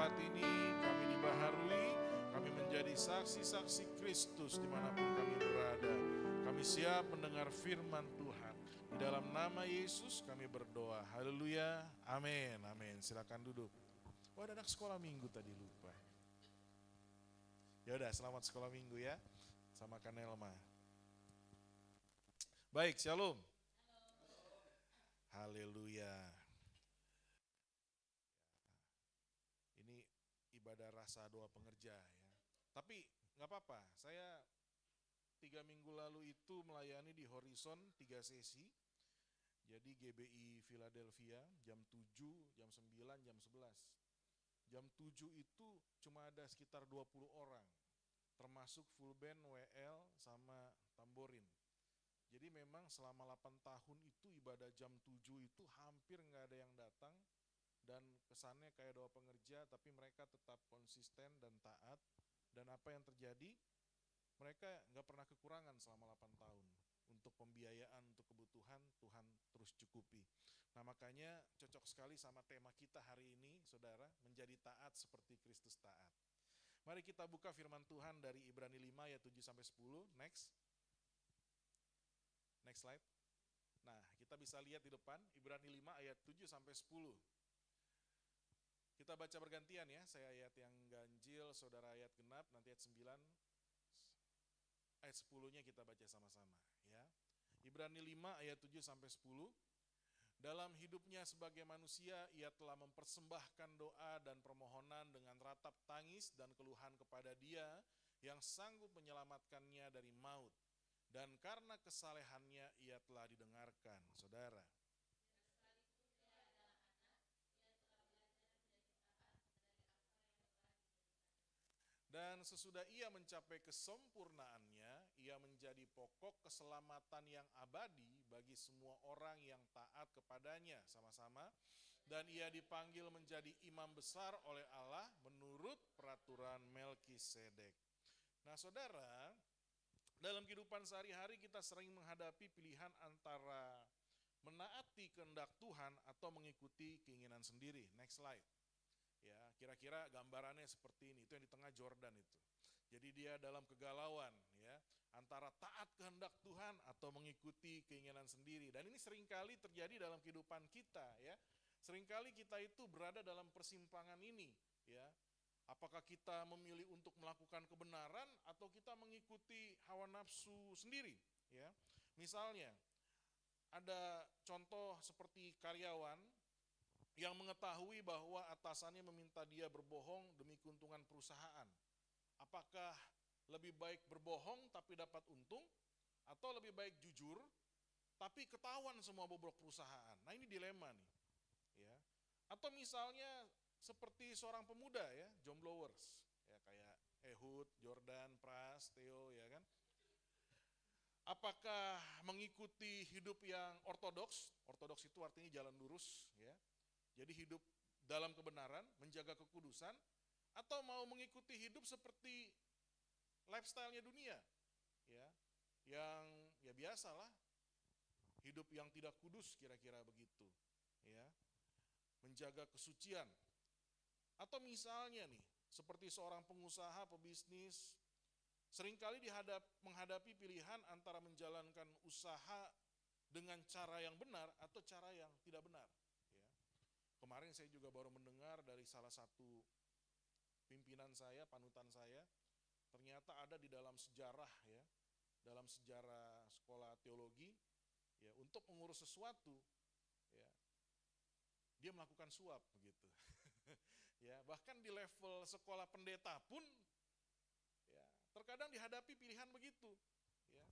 saat ini kami dibaharui, kami menjadi saksi-saksi Kristus dimanapun kami berada. Kami siap mendengar firman Tuhan. Di dalam nama Yesus kami berdoa. Haleluya, amin, amin. Silakan duduk. Oh, ada anak sekolah minggu tadi, lupa. Ya udah, selamat sekolah minggu ya, sama Kanelma. Baik, shalom. Haleluya. Ini ibadah rasa doa pengerja ya. Tapi nggak apa-apa, saya 3 minggu lalu itu melayani di Horizon 3 sesi. Jadi GBI Philadelphia jam 7, jam 9, jam 11. Jam 7 itu cuma ada sekitar 20 orang, termasuk full band, WL, sama tamborin. Jadi memang selama 8 tahun itu ibadah jam 7 itu hampir nggak ada yang datang. Dan kesannya kayak doa pengerja, tapi mereka tetap konsisten dan taat. Dan apa yang terjadi, mereka nggak pernah kekurangan selama 8 tahun. Untuk pembiayaan, untuk kebutuhan, Tuhan terus cukupi. Nah makanya cocok sekali sama tema kita hari ini, saudara, menjadi taat seperti Kristus taat. Mari kita buka firman Tuhan dari Ibrani 5 ayat 7-10, next slide. Nah kita bisa lihat di depan, Ibrani 5 ayat 7-10. Kita baca bergantian ya, saya ayat yang ganjil, saudara ayat genap, nanti ayat 9, ayat 10-nya kita baca sama-sama ya. Ibrani 5 ayat 7-10. Dalam hidupnya sebagai manusia, ia telah mempersembahkan doa dan permohonan dengan ratap tangis dan keluhan kepada Dia yang sanggup menyelamatkannya dari maut. Dan karena kesalehannya ia telah didengarkan, saudara. Dan sesudah ia mencapai kesempurnaannya, ia menjadi pokok keselamatan yang abadi bagi semua orang yang taat kepadanya sama-sama. Dan ia dipanggil menjadi imam besar oleh Allah menurut peraturan Melkisedek. Nah saudara, dalam kehidupan sehari-hari kita sering menghadapi pilihan antara menaati kehendak Tuhan atau mengikuti keinginan sendiri. Next slide. Ya, kira-kira gambarannya seperti ini, itu yang di tengah Jordan itu. Jadi dia dalam kegalauan ya, antara taat kehendak Tuhan atau mengikuti keinginan sendiri. Dan ini seringkali terjadi dalam kehidupan kita ya. Seringkali kita itu berada dalam persimpangan ini ya. Apakah kita memilih untuk melakukan kebenaran atau kita mengikuti hawa nafsu sendiri ya. Misalnya ada contoh seperti karyawan yang mengetahui bahwa atasannya meminta dia berbohong demi keuntungan perusahaan. Apakah lebih baik berbohong tapi dapat untung, atau lebih baik jujur tapi ketahuan semua bobrok perusahaan? Nah ini dilema nih. Ya. Atau misalnya seperti seorang pemuda ya, jombloers, ya kayak Ehud, Jordan, Pras, Theo ya kan. Apakah mengikuti hidup yang ortodoks? Ortodoks itu artinya jalan lurus ya. Jadi hidup dalam kebenaran, menjaga kekudusan, atau mau mengikuti hidup seperti lifestyle-nya dunia, ya, yang ya biasalah, hidup yang tidak kudus kira-kira begitu, ya, menjaga kesucian, atau misalnya nih, seperti seorang pengusaha, pebisnis, seringkali menghadapi pilihan antara menjalankan usaha dengan cara yang benar atau cara yang tidak benar. Kemarin saya juga baru mendengar dari salah satu pimpinan saya, panutan saya, ternyata ada di dalam sejarah ya, dalam sejarah sekolah teologi, ya untuk mengurus sesuatu, ya dia melakukan suap begitu, ya bahkan di level sekolah pendeta pun, ya terkadang dihadapi pilihan begitu, ya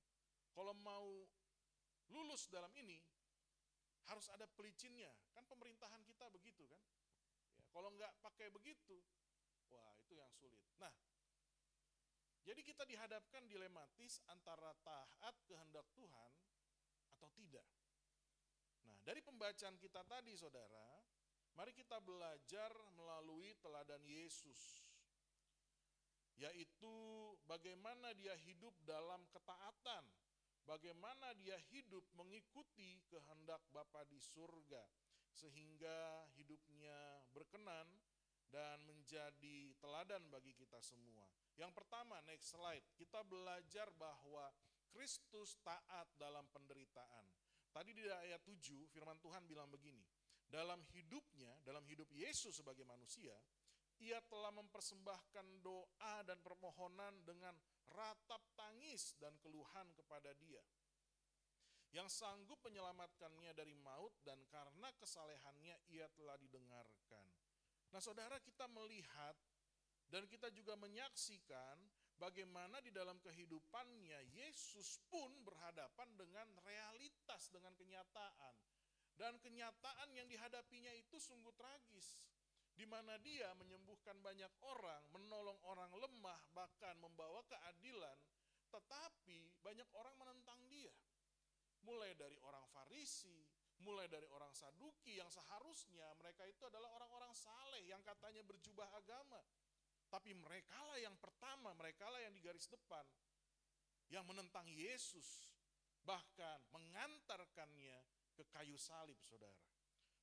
kalau mau lulus dalam ini harus ada pelicinnya, kan pemerintahan kita begitu kan. Ya, kalau nggak pakai begitu, wah itu yang sulit. Nah, jadi kita dihadapkan dilematis antara taat kehendak Tuhan atau tidak. Nah, dari pembacaan kita tadi saudara, mari kita belajar melalui teladan Yesus. Yaitu bagaimana dia hidup dalam ketaatan, bagaimana dia hidup mengikuti kehendak Bapa di surga, sehingga hidupnya berkenan dan menjadi teladan bagi kita semua. Yang pertama, next slide, kita belajar bahwa Kristus taat dalam penderitaan. Tadi di ayat 7 firman Tuhan bilang begini, dalam hidupnya, dalam hidup Yesus sebagai manusia, ia telah mempersembahkan doa dan permohonan dengan ratap tangis dan keluhan kepada Dia, yang sanggup menyelamatkannya dari maut, dan karena kesalehannya ia telah didengarkan. Nah saudara, kita melihat dan kita juga menyaksikan bagaimana di dalam kehidupannya Yesus pun berhadapan dengan realitas, dengan kenyataan. Dan kenyataan yang dihadapinya itu sungguh tragis, di mana dia menyembuhkan banyak orang, menolong orang lemah, bahkan membawa keadilan, tetapi banyak orang menentang dia. Mulai dari orang Farisi, mulai dari orang Saduki yang seharusnya mereka itu adalah orang-orang saleh yang katanya berjubah agama. Tapi merekalah yang pertama, merekalah yang di garis depan, yang menentang Yesus, bahkan mengantarkannya ke kayu salib, saudara.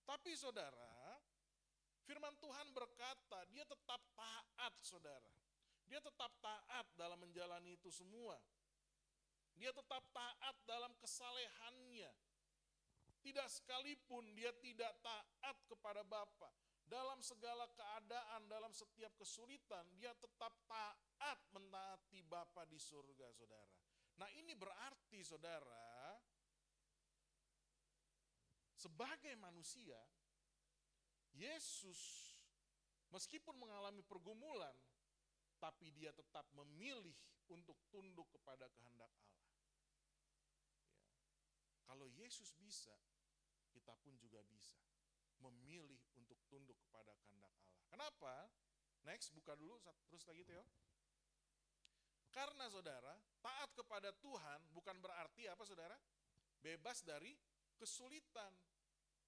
Tapi saudara, firman Tuhan berkata, dia tetap taat, saudara. Dia tetap taat dalam menjalani itu semua. Dia tetap taat dalam kesalehannya. Tidak sekalipun dia tidak taat kepada Bapa. Dalam segala keadaan, dalam setiap kesulitan, dia tetap taat menaati Bapa di surga, saudara. Nah ini berarti, saudara, sebagai manusia, Yesus meskipun mengalami pergumulan, tapi dia tetap memilih untuk tunduk kepada kehendak Allah. Ya. Kalau Yesus bisa, kita pun juga bisa memilih untuk tunduk kepada kehendak Allah. Kenapa? Next, buka dulu terus lagi Theo. Karena saudara, taat kepada Tuhan bukan berarti apa saudara? Bebas dari kesulitan.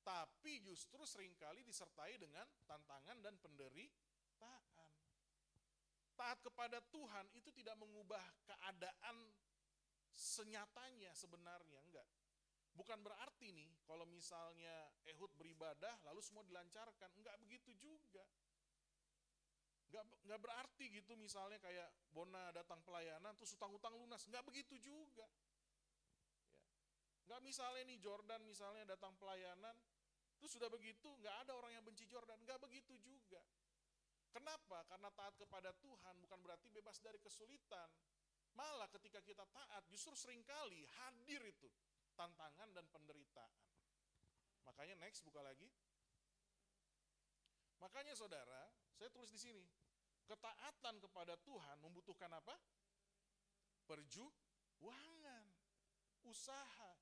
Tapi justru seringkali disertai dengan tantangan dan penderitaan. Taat kepada Tuhan itu tidak mengubah keadaan senyatanya sebenarnya, enggak. Bukan berarti nih kalau misalnya Ehud beribadah lalu semua dilancarkan, enggak begitu juga. Enggak berarti gitu misalnya kayak Bona datang pelayanan terus utang-utang lunas, enggak begitu juga. Ya. Enggak misalnya nih Jordan misalnya datang pelayanan terus sudah begitu enggak ada orang yang benci Jordan, enggak begitu juga. Kenapa? Karena taat kepada Tuhan bukan berarti bebas dari kesulitan. Malah ketika kita taat justru seringkali hadir itu tantangan dan penderitaan. Makanya next buka lagi. Makanya saudara, saya tulis di sini, ketaatan kepada Tuhan membutuhkan apa? Perjuangan, usaha.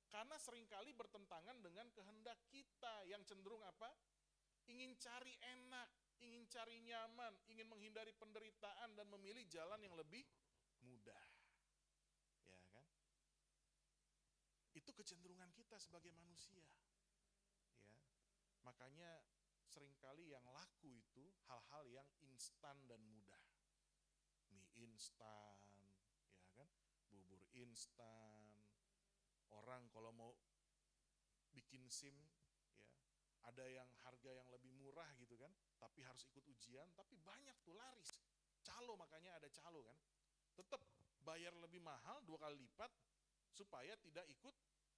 Karena seringkali bertentangan dengan kehendak kita yang cenderung apa? Ingin cari enak, ingin cari nyaman, ingin menghindari penderitaan dan memilih jalan yang lebih mudah. Ya kan? Itu kecenderungan kita sebagai manusia. Ya. Makanya seringkali yang laku itu hal-hal yang instan dan mudah. Mie instan, ya kan? Bubur instan. Orang kalau mau bikin SIM, ya, ada yang harga yang lebih murah gitu kan, tapi harus ikut ujian, tapi banyak tuh laris. Calo, makanya ada calo kan. Tetap bayar lebih mahal 2 kali lipat supaya tidak ikut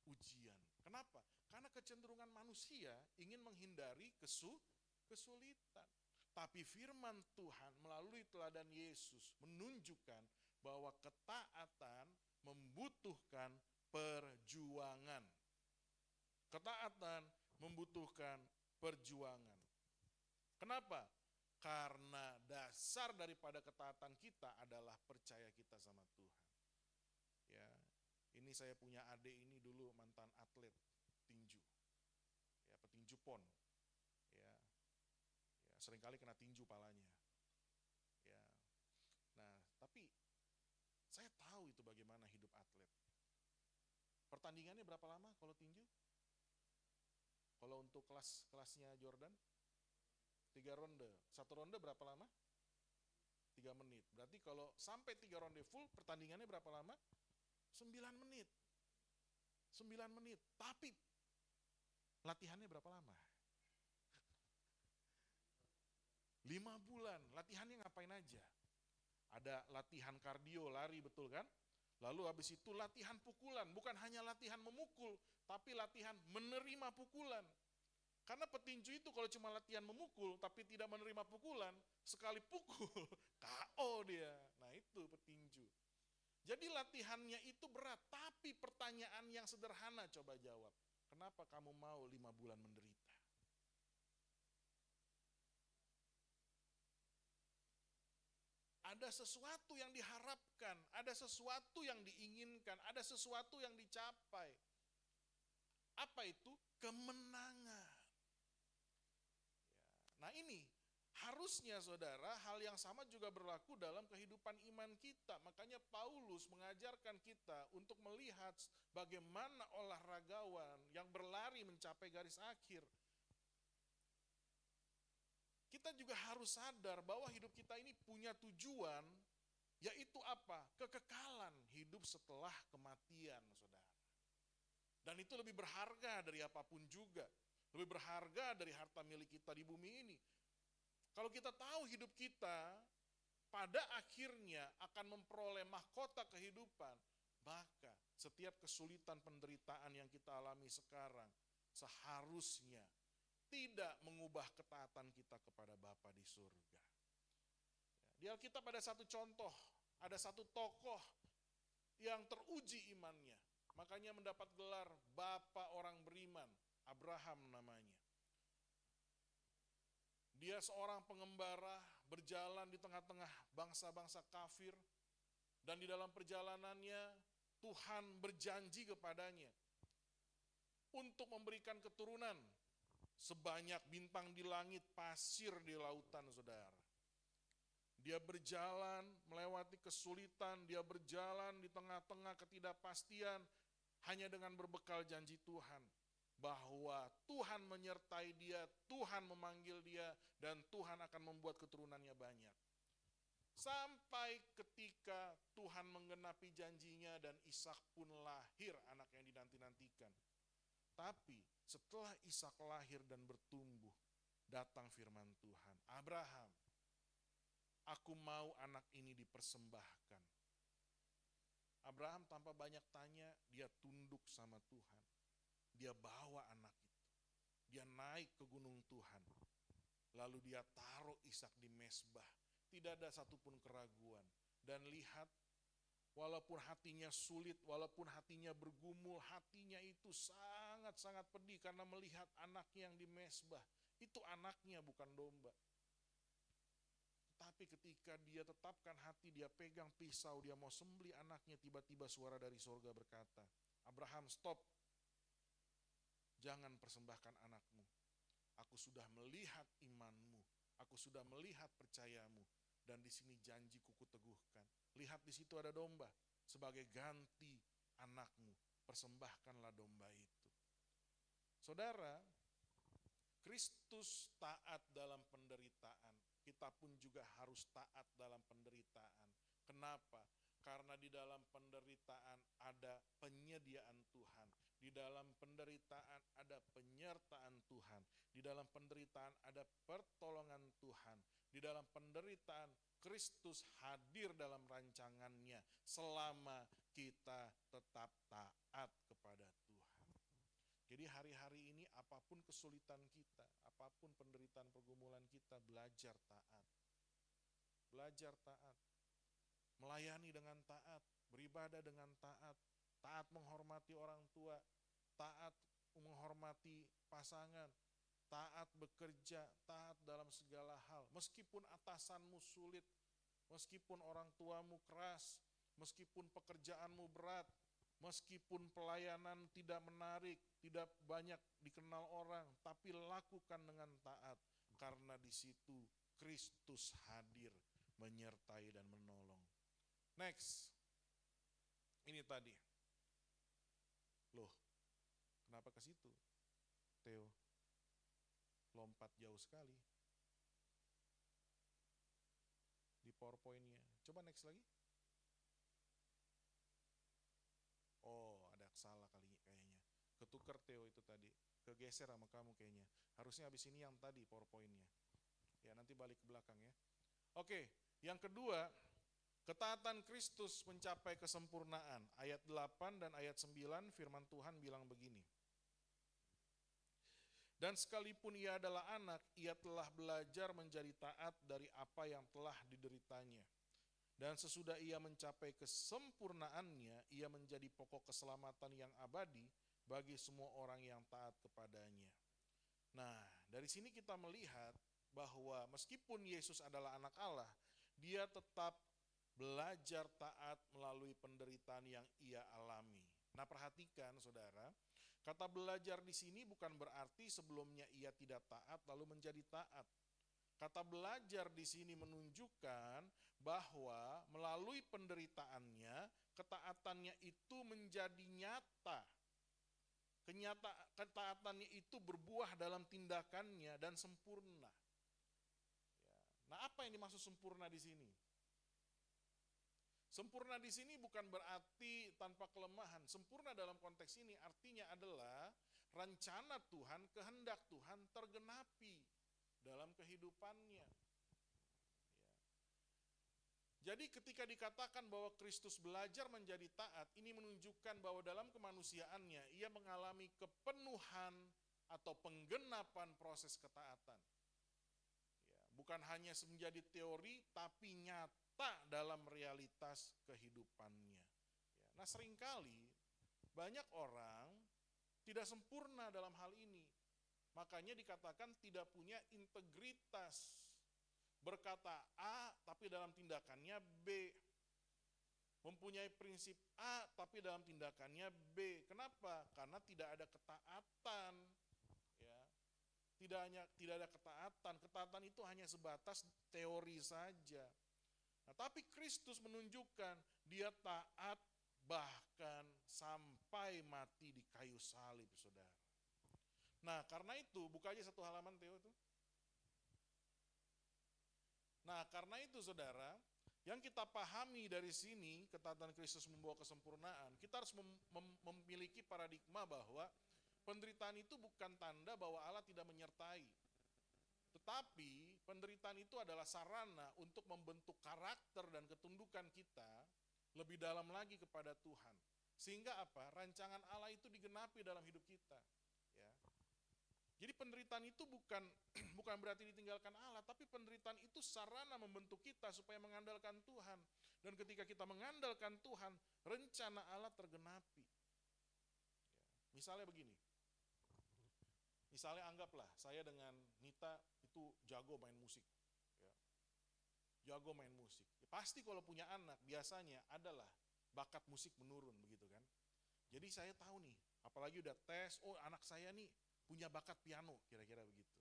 ujian. Kenapa? Karena kecenderungan manusia ingin menghindari kesulitan. Tapi firman Tuhan melalui teladan Yesus menunjukkan bahwa ketaatan membutuhkan perjuangan. Ketaatan membutuhkan perjuangan. Kenapa? Karena dasar daripada ketaatan kita adalah percaya kita sama Tuhan. Ya, ini saya punya adik ini dulu mantan atlet tinju, ya petinju pon, ya seringkali kena tinju palanya, ya. Nah, tapi saya tahu itu bagaimana hidup atlet. Pertandingannya berapa lama kalau tinju? Kalau untuk kelasnya Jordan 3 ronde. 1 ronde berapa lama? 3 menit. Berarti kalau sampai 3 ronde full, pertandingannya berapa lama? 9 menit. 9 menit. Tapi latihannya berapa lama? 5 bulan, latihannya ngapain aja? Ada latihan kardio, lari, betul kan? Lalu habis itu latihan pukulan, bukan hanya latihan memukul, tapi latihan menerima pukulan. Karena petinju itu kalau cuma latihan memukul, tapi tidak menerima pukulan, sekali pukul, KO dia. Nah itu petinju. Jadi latihannya itu berat, tapi pertanyaan yang sederhana coba jawab. Kenapa kamu mau 5 bulan menderita? Ada sesuatu yang diharapkan, ada sesuatu yang diinginkan, ada sesuatu yang dicapai. Apa itu? Kemenangan. Nah ini, harusnya saudara, hal yang sama juga berlaku dalam kehidupan iman kita. Makanya Paulus mengajarkan kita untuk melihat bagaimana olahragawan yang berlari mencapai garis akhir. Kita juga harus sadar bahwa hidup kita ini punya tujuan, yaitu apa? Kekekalan hidup setelah kematian, saudara. Dan itu lebih berharga dari apapun juga. Lebih berharga dari harta milik kita di bumi ini. Kalau kita tahu hidup kita pada akhirnya akan memperoleh mahkota kehidupan, maka setiap kesulitan penderitaan yang kita alami sekarang seharusnya tidak mengubah ketaatan kita kepada Bapa di surga. Di Alkitab ada satu contoh, ada satu tokoh yang teruji imannya. Makanya mendapat gelar Bapa orang beriman, Abraham namanya. Dia seorang pengembara berjalan di tengah-tengah bangsa-bangsa kafir. Dan di dalam perjalanannya Tuhan berjanji kepadanya untuk memberikan keturunan sebanyak bintang di langit, pasir di lautan, saudara. Dia berjalan melewati kesulitan, dia berjalan di tengah-tengah ketidakpastian, hanya dengan berbekal janji Tuhan. Bahwa Tuhan menyertai dia, Tuhan memanggil dia, dan Tuhan akan membuat keturunannya banyak. Sampai ketika Tuhan menggenapi janjinya dan Ishak pun lahir, anak yang dinanti-nantikan. Tapi setelah Ishak lahir dan bertumbuh, datang firman Tuhan, Abraham, aku mau anak ini dipersembahkan. Abraham tanpa banyak tanya, dia tunduk sama Tuhan. Dia bawa anak itu. Dia naik ke gunung Tuhan. Lalu dia taruh Ishak di mezbah. Tidak ada satupun keraguan. Dan lihat, walaupun hatinya sulit, walaupun hatinya bergumul, hatinya itu sangat-sangat pedih karena melihat anaknya yang di mezbah. Itu anaknya, bukan domba. Tapi ketika dia tetapkan hati, dia pegang pisau, dia mau sembelih anaknya, tiba-tiba suara dari surga berkata, Abraham, stop. Jangan persembahkan anakmu. Aku sudah melihat imanmu. Aku sudah melihat percayamu. Dan di sini janjiku kuteguhkan. Lihat di situ ada domba. Sebagai ganti anakmu, persembahkanlah domba itu. Saudara, Kristus taat dalam penderitaan. Kita pun juga harus taat dalam penderitaan. Kenapa? Karena di dalam penderitaan ada penyediaan Tuhan. Di dalam penderitaan ada penyertaan Tuhan. Di dalam penderitaan ada pertolongan Tuhan. Di dalam penderitaan Kristus hadir dalam rancangannya selama kita tetap taat kepada Tuhan. Jadi hari-hari ini apapun kesulitan kita, apapun penderitaan pergumulan kita, belajar taat. Belajar taat. Melayani dengan taat, beribadah dengan taat, taat menghormati orang tua, taat menghormati pasangan, taat bekerja, taat dalam segala hal. Meskipun atasanmu sulit, meskipun orang tuamu keras, meskipun pekerjaanmu berat, meskipun pelayanan tidak menarik, tidak banyak dikenal orang, tapi lakukan dengan taat. Karena di situ Kristus hadir, menyertai dan menolong. Next, ini tadi. Loh, kenapa ke situ, Theo? Lompat jauh sekali di PowerPoint-nya. Coba next lagi. Oh, ada salah kali kayaknya. Ketukar Theo itu tadi. Kegeser sama kamu kayaknya. Harusnya habis ini yang tadi PowerPoint-nya. Ya, nanti balik ke belakang ya. Oke, yang kedua, ketaatan Kristus mencapai kesempurnaan. Ayat 8 dan ayat 9 firman Tuhan bilang begini. Dan sekalipun ia adalah anak, ia telah belajar menjadi taat dari apa yang telah dideritanya. Dan sesudah ia mencapai kesempurnaannya, ia menjadi pokok keselamatan yang abadi bagi semua orang yang taat kepadanya. Nah, dari sini kita melihat bahwa meskipun Yesus adalah anak Allah, dia tetap belajar taat melalui penderitaan yang ia alami. Nah, perhatikan saudara, kata belajar di sini bukan berarti sebelumnya ia tidak taat lalu menjadi taat. Kata belajar di sini menunjukkan bahwa melalui penderitaannya, ketaatannya itu menjadi nyata. Ketaatannya itu berbuah dalam tindakannya dan sempurna. Nah, apa yang dimaksud sempurna di sini? Sempurna di sini bukan berarti tanpa kelemahan. Sempurna dalam konteks ini artinya adalah rencana Tuhan, kehendak Tuhan tergenapi dalam kehidupannya. Jadi ketika dikatakan bahwa Kristus belajar menjadi taat, ini menunjukkan bahwa dalam kemanusiaannya ia mengalami kepenuhan atau penggenapan proses ketaatan. Bukan hanya menjadi teori, tapi nyata dalam realitas kehidupannya. Nah, seringkali banyak orang tidak sempurna dalam hal ini. Makanya dikatakan tidak punya integritas. Berkata A, tapi dalam tindakannya B. Mempunyai prinsip A, tapi dalam tindakannya B. Kenapa? Karena tidak ada ketaatan. Tidak ada ketaatan. Ketaatan itu hanya sebatas teori saja. Nah, tapi Kristus menunjukkan dia taat bahkan sampai mati di kayu salib, saudara. Nah, karena itu, buka aja satu halaman Theo itu. Nah, karena itu saudara, yang kita pahami dari sini, ketaatan Kristus membawa kesempurnaan, kita harus memiliki paradigma bahwa penderitaan itu bukan tanda bahwa Allah tidak menyertai. Tetapi penderitaan itu adalah sarana untuk membentuk karakter dan ketundukan kita lebih dalam lagi kepada Tuhan. Sehingga apa? Rancangan Allah itu digenapi dalam hidup kita. Ya. Jadi penderitaan itu bukan berarti ditinggalkan Allah, tapi penderitaan itu sarana membentuk kita supaya mengandalkan Tuhan. Dan ketika kita mengandalkan Tuhan, rencana Allah tergenapi. Ya. Misalnya begini. Misalnya anggaplah saya dengan Nita itu jago main musik. Ya. Jago main musik. Ya, pasti kalau punya anak biasanya adalah bakat musik menurun begitu kan. Jadi saya tahu nih, apalagi udah tes, oh anak saya nih punya bakat piano, kira-kira begitu.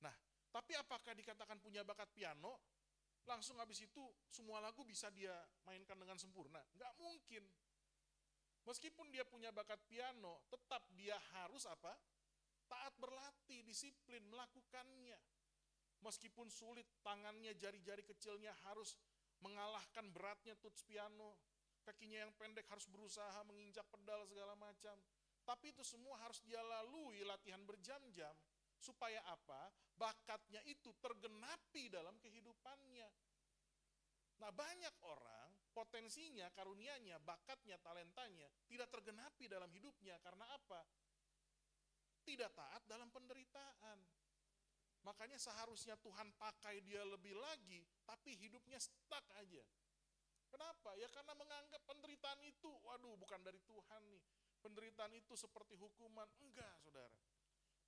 Nah, tapi apakah dikatakan punya bakat piano, langsung habis itu semua lagu bisa dia mainkan dengan sempurna? Nggak mungkin. Meskipun dia punya bakat piano, tetap dia harus apa? Taat berlatih, disiplin, melakukannya. Meskipun sulit, tangannya, jari-jari kecilnya harus mengalahkan beratnya tuts piano. Kakinya yang pendek harus berusaha menginjak pedal segala macam. Tapi itu semua harus dia lalui latihan berjam-jam. Supaya apa? Bakatnya itu tergenapi dalam kehidupannya. Nah, banyak orang potensinya, karunianya, bakatnya, talentanya tidak tergenapi dalam hidupnya. Karena apa? Tidak taat dalam penderitaan. Makanya seharusnya Tuhan pakai dia lebih lagi, tapi hidupnya stuck aja. Kenapa? Ya karena menganggap penderitaan itu, waduh bukan dari Tuhan nih. Penderitaan itu seperti hukuman. Enggak, saudara.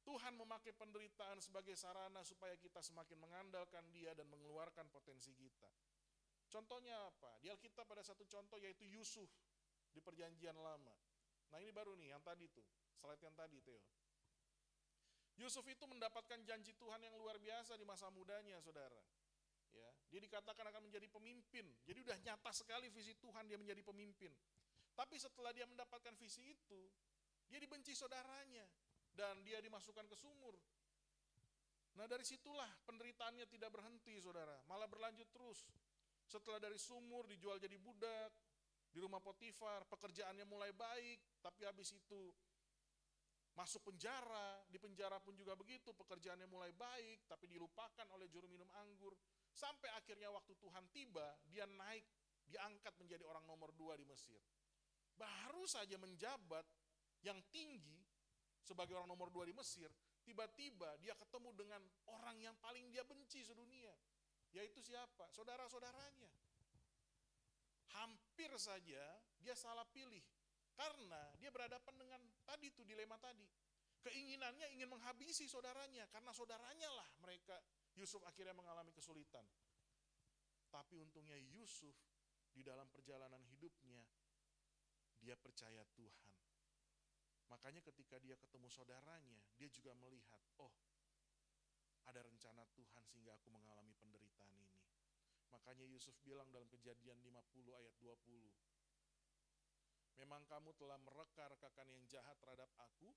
Tuhan memakai penderitaan sebagai sarana supaya kita semakin mengandalkan dia dan mengeluarkan potensi kita. Contohnya apa? Di Alkitab ada satu contoh yaitu Yusuf di perjanjian lama. Nah ini baru nih, yang tadi tuh, slide yang tadi Theo. Yusuf itu mendapatkan janji Tuhan yang luar biasa di masa mudanya, saudara. Ya, dia dikatakan akan menjadi pemimpin. Jadi udah nyata sekali visi Tuhan dia menjadi pemimpin. Tapi setelah dia mendapatkan visi itu, dia dibenci saudaranya dan dia dimasukkan ke sumur. Nah dari situlah penderitaannya tidak berhenti, saudara, malah berlanjut terus. Setelah dari sumur dijual jadi budak di rumah Potifar, pekerjaannya mulai baik, tapi habis itu masuk penjara, di penjara pun juga begitu, pekerjaannya mulai baik, tapi dilupakan oleh juru minum anggur. Sampai akhirnya waktu Tuhan tiba, dia naik, diangkat menjadi orang nomor 2 di Mesir. Baru saja menjabat yang tinggi sebagai orang nomor 2 di Mesir, tiba-tiba dia ketemu dengan orang yang paling dia benci sedunia. Yaitu siapa? Saudara-saudaranya. Hampir saja dia salah pilih. Karena dia berhadapan dengan tadi tuh dilema tadi. Keinginannya ingin menghabisi saudaranya. Karena saudaranya lah Yusuf akhirnya mengalami kesulitan. Tapi untungnya Yusuf di dalam perjalanan hidupnya, dia percaya Tuhan. Makanya ketika dia ketemu saudaranya, dia juga melihat, oh ada rencana Tuhan sehingga aku mengalami penderitaan ini. Makanya Yusuf bilang dalam Kejadian 50 ayat 20, memang kamu telah mereka-rekakan yang jahat terhadap aku,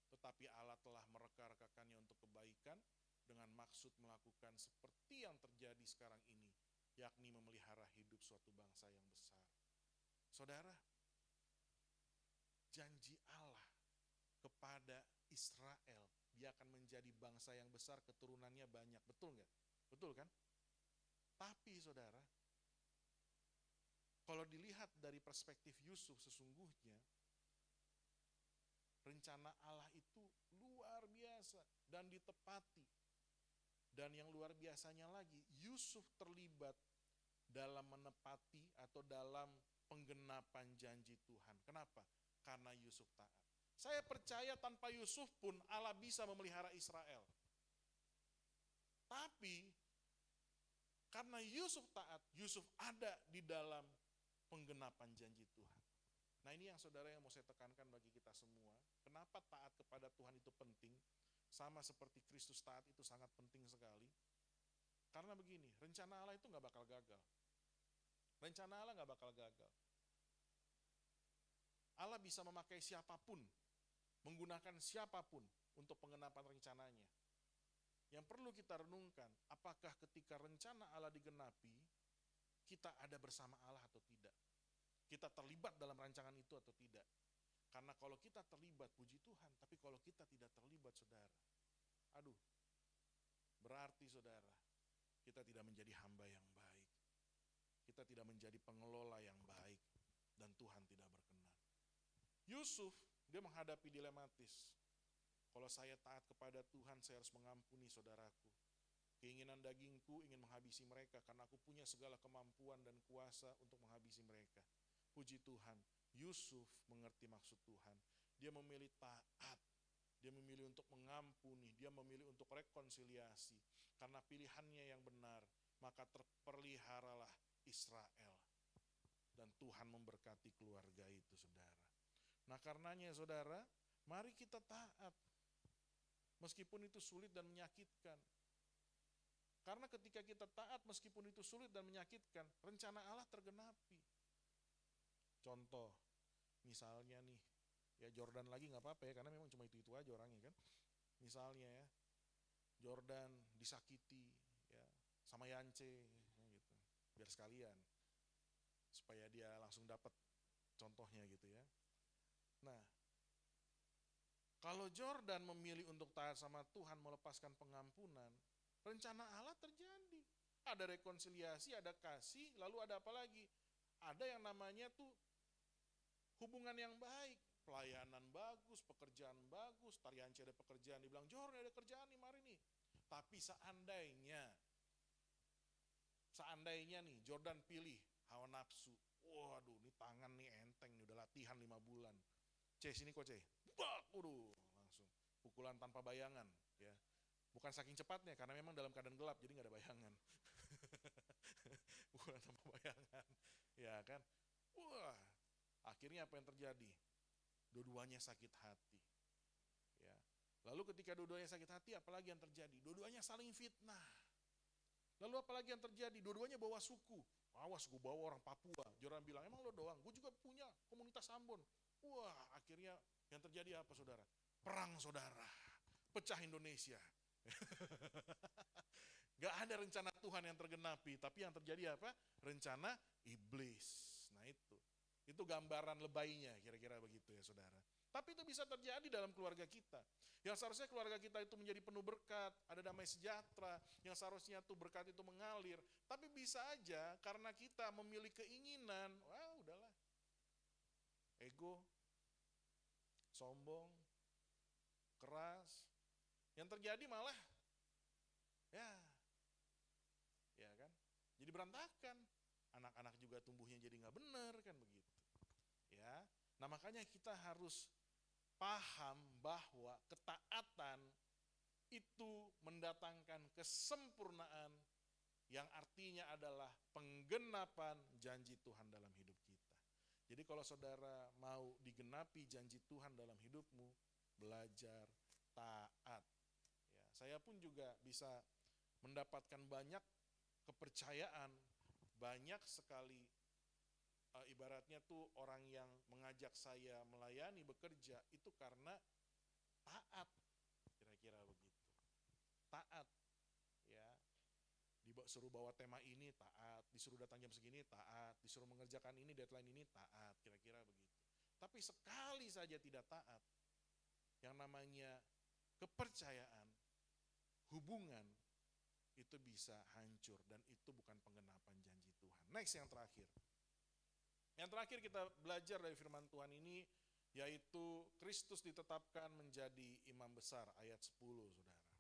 tetapi Allah telah mereka-rekakannya untuk kebaikan dengan maksud melakukan seperti yang terjadi sekarang ini, yakni memelihara hidup suatu bangsa yang besar. Saudara, janji Allah kepada Israel, dia akan menjadi bangsa yang besar, keturunannya banyak. Betul nggak? Betul kan? Tapi saudara, kalau dilihat dari perspektif Yusuf sesungguhnya, rencana Allah itu luar biasa dan ditepati. Dan yang luar biasanya lagi, Yusuf terlibat dalam menepati atau dalam penggenapan janji Tuhan. Kenapa? Karena Yusuf taat. Saya percaya tanpa Yusuf pun Allah bisa memelihara Israel. Tapi karena Yusuf taat, Yusuf ada di dalam penggenapan janji Tuhan. Nah ini yang saudara yang mau saya tekankan bagi kita semua. Kenapa taat kepada Tuhan itu penting? Sama seperti Kristus taat itu sangat penting sekali. Karena begini, rencana Allah itu gak bakal gagal. Rencana Allah gak bakal gagal. Allah bisa memakai siapapun, menggunakan siapapun untuk penggenapan rencananya. Yang perlu kita renungkan, apakah ketika rencana Allah digenapi, kita ada bersama Allah atau tidak? Kita terlibat dalam rancangan itu atau tidak? Karena kalau kita terlibat, puji Tuhan. Tapi kalau kita tidak terlibat, saudara, aduh, berarti saudara, kita tidak menjadi hamba yang baik. Kita tidak menjadi pengelola yang baik. Dan Tuhan tidak berkenan. Yusuf, dia menghadapi dilematis. Kalau saya taat kepada Tuhan, saya harus mengampuni saudaraku. Keinginan dagingku ingin menghabisi mereka, karena aku punya segala kemampuan dan kuasa untuk menghabisi mereka. Puji Tuhan, Yusuf mengerti maksud Tuhan. Dia memilih taat, dia memilih untuk mengampuni, dia memilih untuk rekonsiliasi. Karena pilihannya yang benar, maka terpeliharalah Israel. Dan Tuhan memberkati keluarga itu, saudara. Nah karenanya saudara, mari kita taat. Meskipun itu sulit dan menyakitkan. Karena ketika kita taat meskipun itu sulit dan menyakitkan, rencana Allah tergenapi. Contoh, misalnya nih, ya Jordan lagi gak apa-apa ya, karena memang cuma itu-itu aja orangnya kan. Misalnya ya, Jordan disakiti ya sama Yance gitu. Biar sekalian, supaya dia langsung dapat contohnya gitu ya. Nah, kalau Jordan memilih untuk taat sama Tuhan, melepaskan pengampunan, rencana Allah terjadi. Ada rekonsiliasi, ada kasih, lalu ada apa lagi? Ada yang namanya tuh hubungan yang baik, pelayanan bagus, pekerjaan bagus, Tarianci ada pekerjaan, dibilang Jordan ada kerjaan nih, mari nih. Tapi seandainya nih Jordan pilih hawa nafsu, waduh ini tangan nih enteng nih, udah latihan 5 bulan. Sini kok waduh langsung pukulan tanpa bayangan ya. Bukan saking cepatnya, karena memang dalam keadaan gelap, jadi gak ada bayangan. Pukulan tanpa bayangan, ya kan. Wah, akhirnya apa yang terjadi? Dua-duanya sakit hati. Ya. Lalu ketika dua-duanya sakit hati, apalagi yang terjadi? Dua-duanya saling fitnah. Lalu apalagi yang terjadi? Dua-duanya bawa suku. Awas, gue bawa orang Papua. Jordan bilang, emang lo doang? Gue juga punya komunitas Ambon. Wah, akhirnya yang terjadi apa saudara? Perang saudara. Pecah Indonesia. Gak ada rencana Tuhan yang tergenapi, tapi yang terjadi apa? Rencana iblis. Nah itu gambaran lebaynya, kira-kira begitu ya saudara. Tapi itu bisa terjadi dalam keluarga kita. Yang seharusnya keluarga kita itu menjadi penuh berkat, ada damai sejahtera, yang seharusnya tuh berkat itu mengalir. Tapi bisa aja karena kita memilih keinginan, wah udahlah, ego, sombong, keras. Yang terjadi malah, ya, ya kan, jadi berantakan. Anak-anak juga tumbuhnya jadi nggak benar kan begitu. Ya, nah makanya kita harus paham bahwa ketaatan itu mendatangkan kesempurnaan yang artinya adalah penggenapan janji Tuhan dalam hidup kita. Jadi kalau saudara mau digenapi janji Tuhan dalam hidupmu, belajar taat. Ya, saya pun juga bisa mendapatkan banyak kepercayaan, banyak sekali ibaratnya tuh orang yang mengajak saya melayani, bekerja, itu karena taat, kira-kira begitu. Taat, ya. Disuruh bawa tema ini, taat. Disuruh datang jam segini, taat. Disuruh mengerjakan ini, deadline ini, taat, kira-kira begitu. Tapi sekali saja tidak taat, yang namanya kepercayaan, hubungan, itu bisa hancur, dan itu bukan penggenapan janji Tuhan. Next, yang terakhir. Yang terakhir kita belajar dari firman Tuhan ini, yaitu Kristus ditetapkan menjadi imam besar, ayat 10, saudara.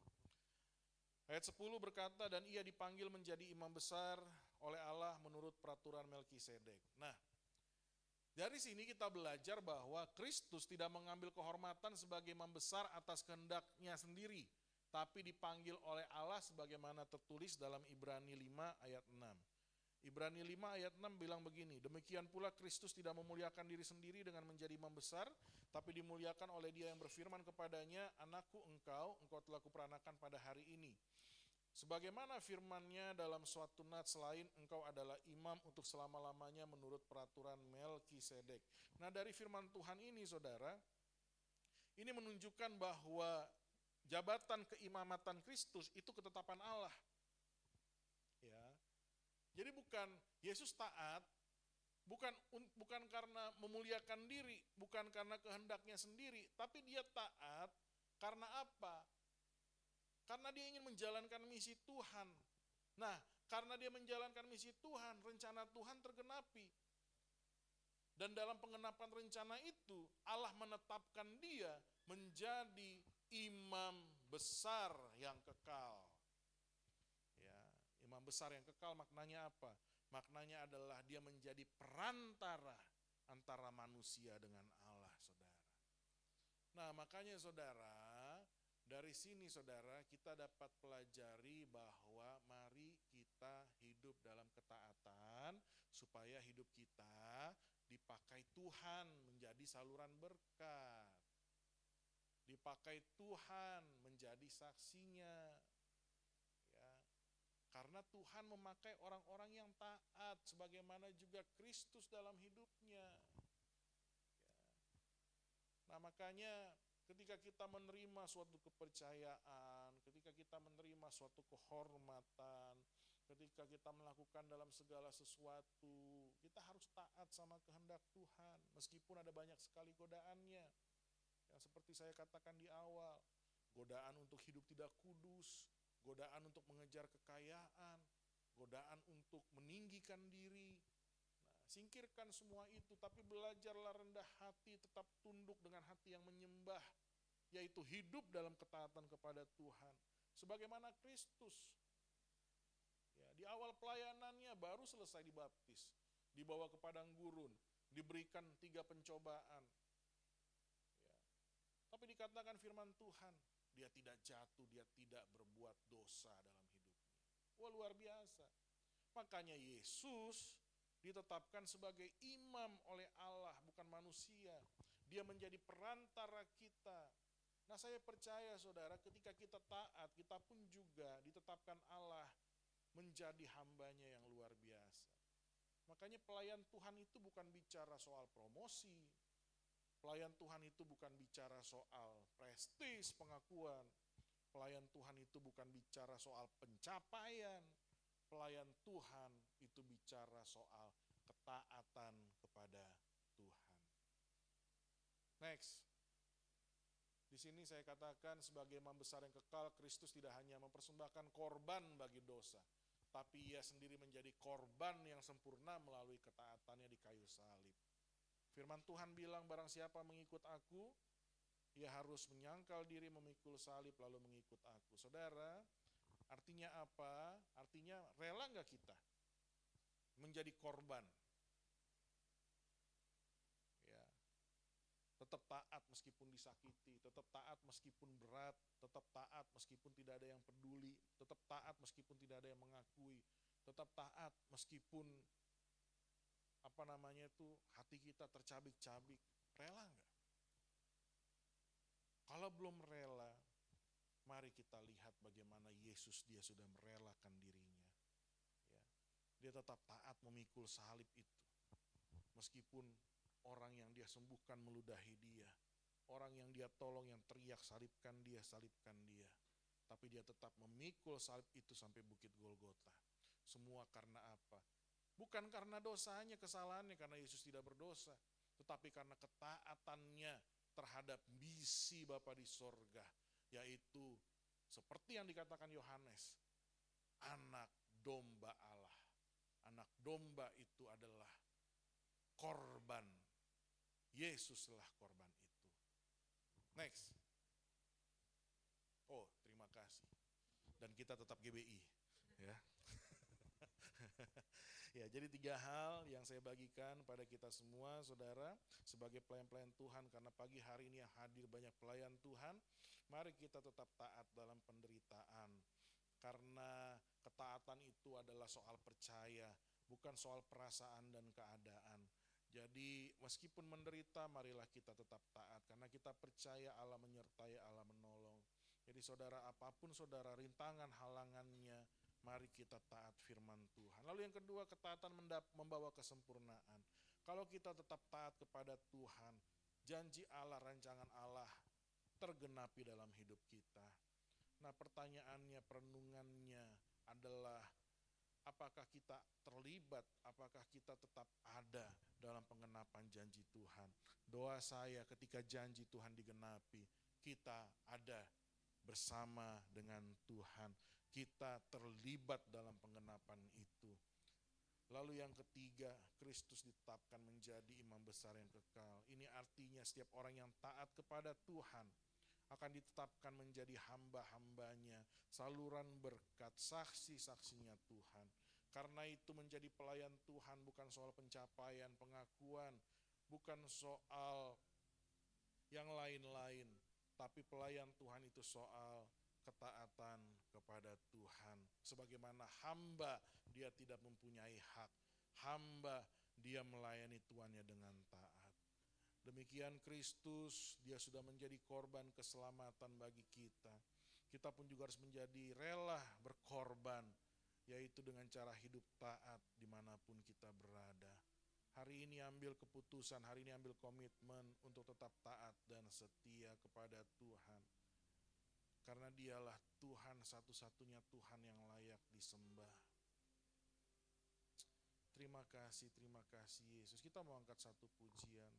Ayat 10 berkata, dan ia dipanggil menjadi imam besar oleh Allah menurut peraturan Melkisedek. Nah, dari sini kita belajar bahwa Kristus tidak mengambil kehormatan sebagai imam besar atas kehendaknya sendiri, tapi dipanggil oleh Allah sebagaimana tertulis dalam Ibrani 5 ayat 6. Ibrani 5 ayat 6 bilang begini, demikian pula Kristus tidak memuliakan diri sendiri dengan menjadi imam besar, tapi dimuliakan oleh Dia yang berfirman kepadanya, anakku engkau telah kuperanakan pada hari ini. Sebagaimana firman-Nya dalam suatu nats lain, engkau adalah imam untuk selama-lamanya menurut peraturan Melkisedek. Nah, dari firman Tuhan ini, saudara, ini menunjukkan bahwa jabatan keimamatan Kristus itu ketetapan Allah. Ya. Jadi bukan Yesus taat, bukan karena memuliakan diri, bukan karena kehendaknya sendiri, tapi Dia taat karena apa? Karena Dia ingin menjalankan misi Tuhan. Nah, karena Dia menjalankan misi Tuhan, rencana Tuhan tergenapi. Dan dalam pengenapan rencana itu, Allah menetapkan Dia menjadi imam besar yang kekal. Imam besar yang kekal maknanya apa? Maknanya adalah Dia menjadi perantara antara manusia dengan Allah, saudara. Nah, makanya saudara, dari sini saudara, kita dapat pelajari bahwa mari kita hidup dalam ketaatan supaya hidup kita dipakai Tuhan menjadi saluran berkat. Dipakai Tuhan menjadi saksinya. Karena Tuhan memakai orang-orang yang taat, sebagaimana juga Kristus dalam hidupnya. Nah, makanya ketika kita menerima suatu kepercayaan, ketika kita menerima suatu kehormatan, ketika kita melakukan dalam segala sesuatu, kita harus taat sama kehendak Tuhan, meskipun ada banyak sekali godaannya. Yang seperti saya katakan di awal, godaan untuk hidup tidak kudus, godaan untuk mengejar kekayaan, godaan untuk meninggikan diri. Nah, singkirkan semua itu, tapi belajarlah rendah hati, tetap tunduk dengan hati yang menyembah, yaitu hidup dalam ketaatan kepada Tuhan. Sebagaimana Kristus, ya, di awal pelayanannya baru selesai dibaptis, dibawa ke padang gurun, diberikan 3 pencobaan. Ya. Tapi dikatakan firman Tuhan, Dia tidak jatuh, Dia tidak berbuat dosa dalam hidupnya. Wah, luar biasa. Makanya Yesus ditetapkan sebagai imam oleh Allah, bukan manusia. Dia menjadi perantara kita. Nah, saya percaya saudara, ketika kita taat, kita pun juga ditetapkan Allah menjadi hambanya yang luar biasa. Makanya pelayan Tuhan itu bukan bicara soal promosi. Pelayan Tuhan itu bukan bicara soal prestis, pengakuan. Pelayan Tuhan itu bukan bicara soal pencapaian. Pelayan Tuhan itu bicara soal ketaatan kepada Tuhan. Next, Di sini saya katakan sebagai imam besar yang kekal, Kristus tidak hanya mempersembahkan korban bagi dosa, tapi ia sendiri menjadi korban yang sempurna melalui ketaatannya di kayu salib. Firman Tuhan bilang, barang siapa mengikut aku, ia harus menyangkal diri, memikul salib, lalu mengikut aku. Saudara, artinya apa? Artinya rela nggak kita menjadi korban? Ya, tetap taat meskipun disakiti, tetap taat meskipun berat, tetap taat meskipun tidak ada yang peduli, tetap taat meskipun tidak ada yang mengakui, tetap taat meskipun hati kita tercabik-cabik. Rela nggak? Kalau belum rela, mari kita lihat bagaimana Yesus, dia sudah merelakan dirinya. Ya, dia tetap taat memikul salib itu. Meskipun orang yang dia sembuhkan meludahi dia, orang yang dia tolong yang teriak salibkan dia, salibkan dia. Tapi dia tetap memikul salib itu sampai bukit Golgota. Semua karena apa? Bukan karena dosanya, kesalahannya, karena Yesus tidak berdosa, tetapi karena ketaatannya terhadap misi Bapa di sorga, yaitu seperti yang dikatakan Yohanes, anak domba Allah. Anak domba itu adalah korban. Yesuslah korban itu. Next. Oh, terima kasih. Dan kita tetap GBI, ya. Ya, jadi 3 hal yang saya bagikan pada kita semua, saudara, sebagai pelayan-pelayan Tuhan, karena pagi hari ini yang hadir banyak pelayan Tuhan, mari kita tetap taat dalam penderitaan, karena ketaatan itu adalah soal percaya, bukan soal perasaan dan keadaan. Jadi meskipun menderita, marilah kita tetap taat, karena kita percaya Allah menyertai, Allah menolong. Jadi saudara, apapun saudara rintangan halangannya, mari kita taat firman Tuhan. Lalu yang kedua, ketaatan membawa kesempurnaan. Kalau kita tetap taat kepada Tuhan, janji Allah, rancangan Allah tergenapi dalam hidup kita. Nah, pertanyaannya, perenungannya adalah, apakah kita terlibat, apakah kita tetap ada dalam penggenapan janji Tuhan? Doa saya ketika janji Tuhan digenapi, kita ada bersama dengan Tuhan. Kita terlibat dalam penggenapan itu. Lalu yang ketiga, Kristus ditetapkan menjadi imam besar yang kekal. Ini artinya setiap orang yang taat kepada Tuhan akan ditetapkan menjadi hamba-hambanya, saluran berkat, saksi-saksinya Tuhan. Karena itu menjadi pelayan Tuhan bukan soal pencapaian, pengakuan, bukan soal yang lain-lain, tapi pelayan Tuhan itu soal ketaatan kepada Tuhan. Sebagaimana hamba, dia tidak mempunyai hak. Hamba, dia melayani tuannya dengan taat. Demikian Kristus, dia sudah menjadi korban keselamatan bagi kita. Kita pun juga harus menjadi rela berkorban, yaitu dengan cara hidup taat dimanapun kita berada. Hari ini ambil keputusan, hari ini ambil komitmen untuk tetap taat dan setia kepada Tuhan. Karena dialah Tuhan, satu-satunya Tuhan yang layak disembah. Terima kasih Yesus. Kita mau angkat satu pujian.